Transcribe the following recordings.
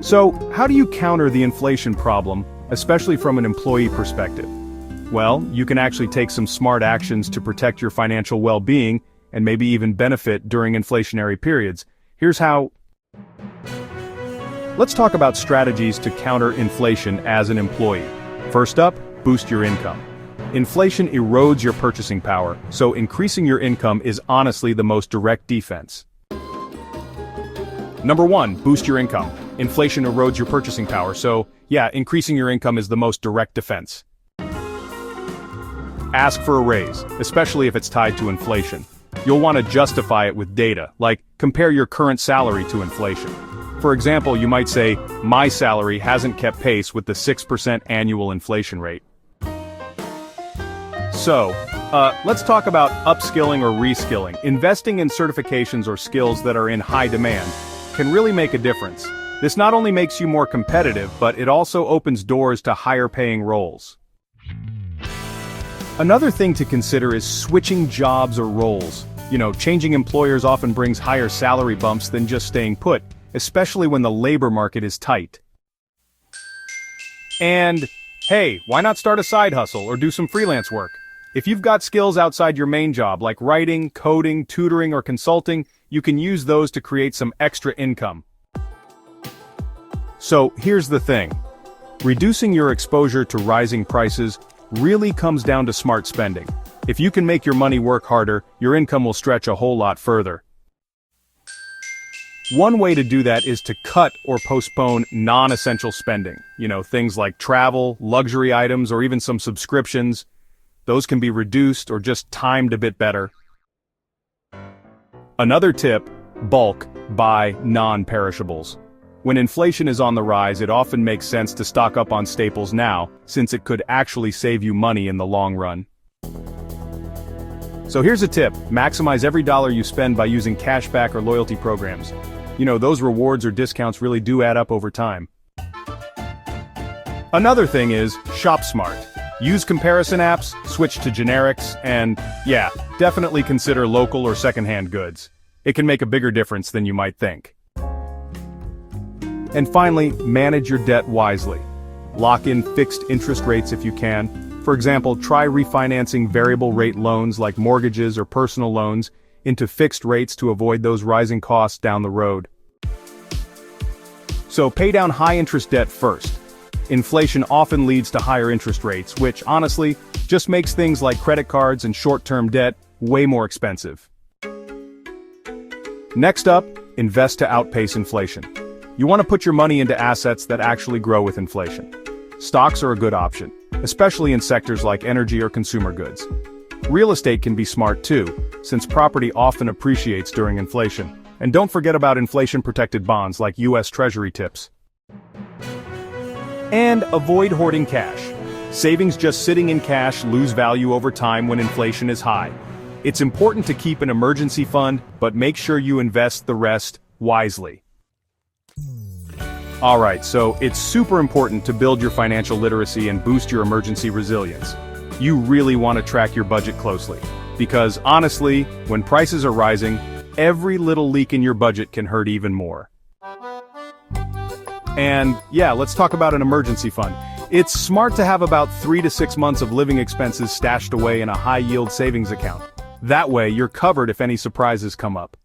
So, how do you counter the inflation problem, especially from an employee perspective? Well, you can actually take some smart actions to protect your financial well-being and maybe even benefit during inflationary periods. Here's how. Let's talk about strategies to counter inflation as an employee. First up, boost your income. Inflation erodes your purchasing power, so increasing your income is honestly the most direct defense. Number 1, boost your income. Inflation erodes your purchasing power, so yeah, increasing your income is the most direct defense. Ask for a raise, especially if it's tied to inflation. You'll want to justify it with data, like compare your current salary to inflation. For example, you might say, my salary hasn't kept pace with the 6% annual inflation rate. So, let's talk about upskilling or reskilling. Investing in certifications or skills that are in high demand can really make a difference. This not only makes you more competitive, but it also opens doors to higher paying roles. Another thing to consider is switching jobs or roles. Changing employers often brings higher salary bumps than just staying put, especially when the labor market is tight. And, hey, why not start a side hustle or do some freelance work? If you've got skills outside your main job, like writing, coding, tutoring, or consulting, you can use those to create some extra income. So, here's the thing. Reducing your exposure to rising prices really comes down to smart spending. If you can make your money work harder, your income will stretch a whole lot further. One way to do that is to cut or postpone non-essential spending. Things like travel, luxury items, or even some subscriptions. Those can be reduced or just timed a bit better. Another tip, bulk buy non-perishables. When inflation is on the rise, it often makes sense to stock up on staples now, since it could actually save you money in the long run. So here's a tip, maximize every dollar you spend by using cashback or loyalty programs. Those rewards or discounts really do add up over time. Another thing is, shop smart. Use comparison apps, switch to generics, and, yeah, definitely consider local or secondhand goods. It can make a bigger difference than you might think. And finally, manage your debt wisely. Lock in fixed interest rates if you can. For example, try refinancing variable rate loans like mortgages or personal loans into fixed rates to avoid those rising costs down the road. So pay down high interest debt first. Inflation often leads to higher interest rates, which, honestly, just makes things like credit cards and short-term debt way more expensive. Next up, invest to outpace inflation. You want to put your money into assets that actually grow with inflation. Stocks are a good option, especially in sectors like energy or consumer goods. Real estate can be smart too, since property often appreciates during inflation. And don't forget about inflation-protected bonds like U.S. Treasury tips. And avoid hoarding cash. Savings just sitting in cash lose value over time when inflation is high. It's important to keep an emergency fund, but make sure you invest the rest wisely. Alright, so it's super important to build your financial literacy and boost your emergency resilience. You really want to track your budget closely. Because honestly, when prices are rising, every little leak in your budget can hurt even more. And yeah, let's talk about an emergency fund. It's smart to have about 3 to 6 months of living expenses stashed away in a high-yield savings account. That way, you're covered if any surprises come up.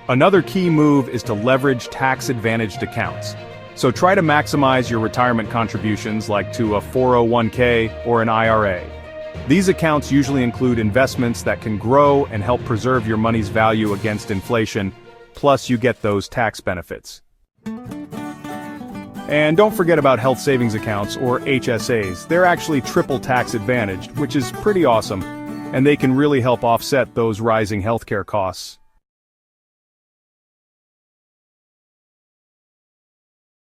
Another key move is to leverage tax-advantaged accounts. So try to maximize your retirement contributions like to a 401k or an IRA. These accounts usually include investments that can grow and help preserve your money's value against inflation, plus you get those tax benefits. And don't forget about health savings accounts, or HSAs. They're actually triple tax advantaged, which is pretty awesome, and they can really help offset those rising healthcare costs.